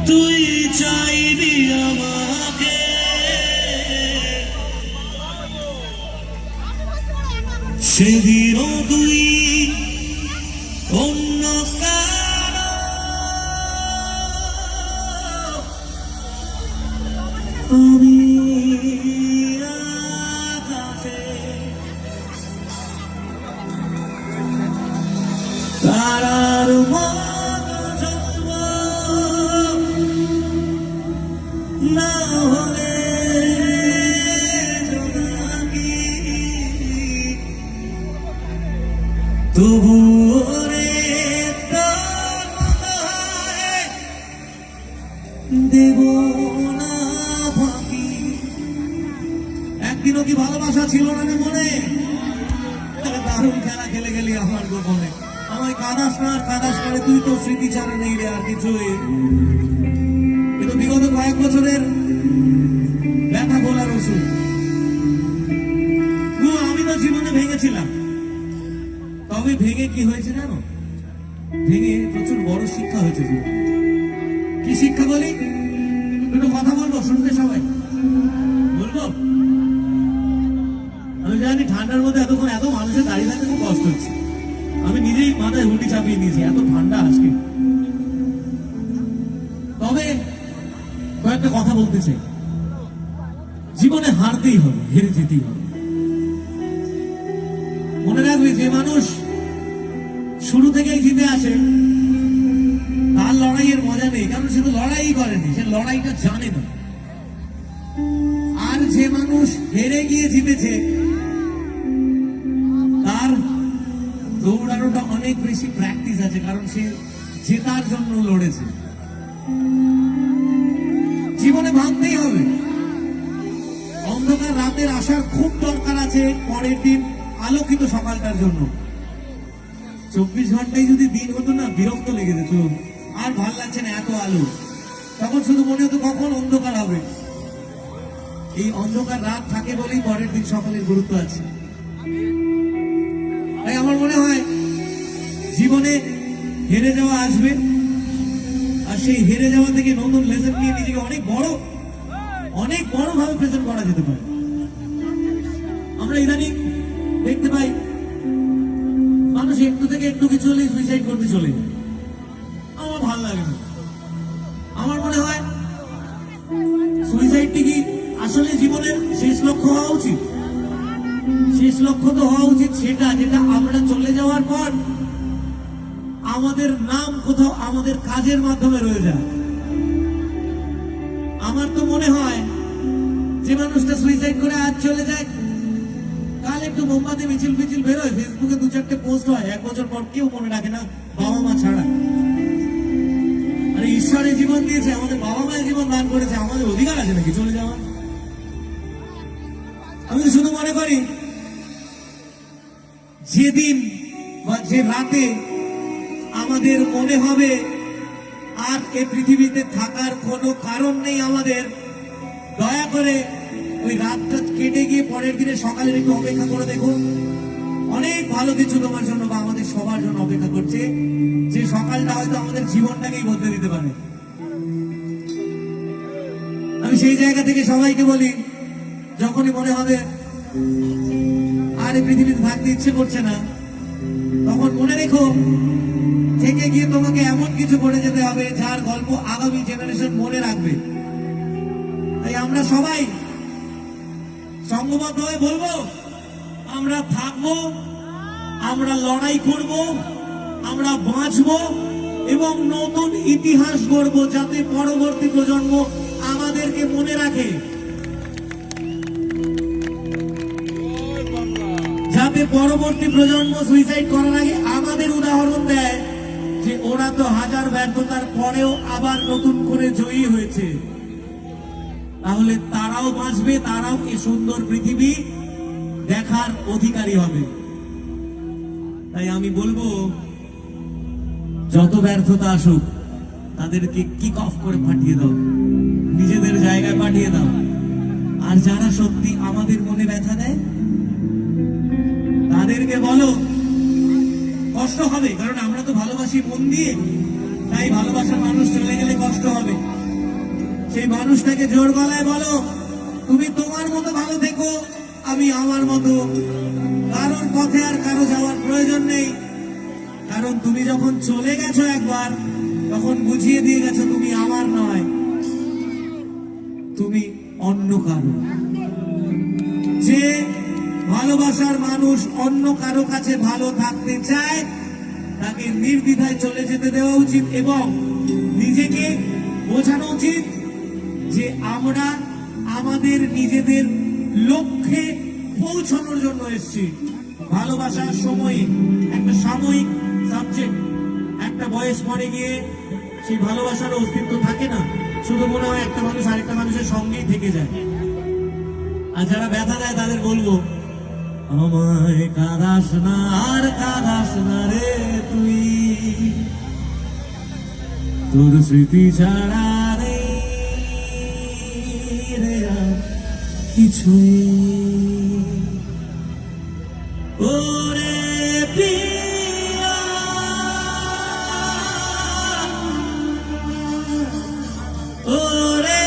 তুই চাইবি আমাকে, সেদিনও তুই অন্য কারো, আমি আকাশে তারার মতো জ্বলব, না হলে জোনাকি তবুও রে তোর মতো হয় দেব না ফাঁকি। একদিনও কি ভালোবাসা ছিল না রে মনে? দারুণ খেলা খেলে গেলি আমার গোপনে, আমায় কাদাস না কাদাস করে, তুই তো স্মৃতিচারে নেই রে আর কিছুই। কিন্তু বিগত কয়েক বছরের ব্যথা বলার ওষুধ। আমি তো জীবনে ভেঙেছিলাম, তবে ভেঙে কি হয়েছে জানো? ভেঙে প্রচুর বড় শিক্ষা হয়েছে। কি শিক্ষা বলি? একটু কথা বলবো, শুনতে সবাই বলবো? আমি জানি ঠান্ডার মধ্যে এতক্ষণ এত মানুষের দাঁড়িয়ে থাকতে খুব কষ্ট হচ্ছে। আমি নিজেই মাথায় হুডি চাপিয়ে নিয়েছি, এত ঠান্ডা আজকে। তবে কয়েকটা কথা বলতে চাই। জীবনে হারতেই হবে, হেরে যেতেই হবে। মনে রাখবে, যে মানুষ শুরু থেকেই জিতে আসে তার লড়াইয়ের মজা নেই, কারণ সে তো লড়াই করেনি, সে লড়াইটা জানে না। আর যে মানুষ হেরে গিয়ে জিতেছে তার দৌড়ানোটা অনেক বেশি প্র্যাকটিস আছে, কারণ সে জেতার জন্য লড়েছে। জীবনে ভাঙতেই হবে। অন্ধকার রাতের আসার খুব দরকার আছে পরের দিন আলোকিত সকালটার জন্য। 24 ঘন্টায় যদি দিন হতো না, বিরক্ত লেগে যেত, আর ভাল লাগছে না এত আলো। তখন শুধু মনে হতো কখন অন্ধকার হবে। এই অন্ধকার রাত থাকে বলেই পরের দিন সকালের গুরুত্ব আছে। তাই আমার মনে হয় জীবনে হেরে যাওয়া আসবে, আর সেই হেরে যাওয়া থেকে নতুন লেসন নিয়ে নিজেকে অনেক বড় ভাবে প্রেজেন্ট করা যেতে পারে। আমরা ইদানিং দেখতে পাই মানুষ একটু থেকে একটু কিছু হলেই সুইসাইড করতে চলে যায়। আমার ভালো লাগে না। আমার মনে হয় সুইসাইডটি কি আসলে জীবনের শেষ লক্ষ্য হওয়া উচিত? শেষ লক্ষ্য তো হওয়া উচিত সেটা, যেটা আমরা চলে যাওয়ার পর আমাদের নাম কোথাও আমাদের কাজের মাধ্যমে রয়ে যায়। আমার তো মনে হয় যে মানুষটা সুইসাইড করে আজ চলে যায়, কাল একটু মোমবাতি মিছিল বেরোয়, ফেসবুকে 2-4টে পোস্ট হয়, 1 বছর পর কেউ মনে রাখে না, বাবা মা ছাড়া। আরে ঈশ্বরের জীবন দিয়েছে, আমাদের বাবা মায়ের জীবন দান করেছে, আমাদের অধিকার আছে নাকি চলে যাওয়ার? আমি শুধু মনে করি যেদিন বা যে রাতে আমাদের মনে হবে আর এই পৃথিবীতে থাকার কোনো কারণ নেই আমাদের, দয়া করে ওই রাতটা কেটে গিয়ে পরের দিনে সকালের একটু অপেক্ষা করে দেখুন। অনেক ভালো কিছু তোমার জন্য বা আমাদের সবার জন্য অপেক্ষা করছে, যে সকালটা হয়তো আমাদের জীবনটাকেই বদলে দিতে পারে। আমি সেই জায়গা থেকে সবাইকে বলি, যখনই মনে হবে আর এই পৃথিবীতে থাকতে ইচ্ছে করছে না, তখন মনে রেখো থেকে গিয়ে তোমাকে এমন কিছু করে যেতে হবে যার গল্প আগামী জেনারেশন মনে রাখবে। তাই আমরা সবাই সংঘবদ্ধ হয়ে বলবো, আমরা থাকবো, আমরা লড়াই করব, আমরা বাঁচবো এবং নতুন ইতিহাস গড়বো, যাতে পরবর্তী প্রজন্ম আমাদেরকে মনে রাখে, যাতে পরবর্তী প্রজন্ম সুইসাইড করার আগে আমাদের উদাহরণ দেয় যে ওরা তো হাজার ব্যর্থতার পরেও আবার নতুন করে জয়ী হয়েছে। তাহলে তারাও বাঁচবে, তারাও এই সুন্দর পৃথিবী দেখার অধিকারী হবে। তাই আমি বলবো, যত ব্যর্থতা আসুক তাদেরকে কিক অফ করে পাঠিয়ে দাও, নিজেদের জায়গায় পাঠিয়ে দাও। আর যারা সত্যি আমাদের মনে ব্যথা দেয় তাদেরকে বলো, কষ্ট হবে, কারণ আমরা তো ভালোবাসি মন দিয়ে, তাই ভালোবাসার মানুষ চলে গেলে কষ্ট হবে। সেই মানুষটাকে জোর গলায় বলো, তুমি তোমার মতো ভালো থেকো, আমি আমার মতো। কারোর পথে আর কারো যাওয়ার প্রয়োজন নেই, কারণ তুমি যখন চলে গেছো একবার, তখন বুঝিয়ে দিয়ে গেছো তুমি আমার নয়, তুমি অন্য কারো। যে ভালোবাসার মানুষ অন্য কারো কাছে ভালো থাকতে চায়, তাকে নির্দ্বিধায় চলে যেতে দেওয়া উচিত এবং নিজেকে বোঝানো উচিত যে আমরা আমাদের নিজেদের লক্ষ্যে পৌঁছানোর জন্য এসেছি। ভালোবাসার সময়ে একটা সাময়িক সাবজেক্ট, একটা বয়স পরে গিয়ে সেই ভালোবাসার অস্তিত্ব থাকে না, শুধু মনে হয় একটা মানুষ আরেকটা মানুষের সঙ্গেই থেকে যায়। আর যারা ব্যথা দেয় তাদের বলবো, আমায় কাঁদাস না আর কাঁদাস না রে তুই, তোর স্মৃতি ছাড়া নেই রে আর কিছুই। ওরে প্রিয়া, ওরে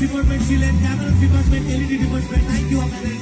ডিপার্টমেন্ট ছিলেন, camera department, LED department, thank you আপনাদের।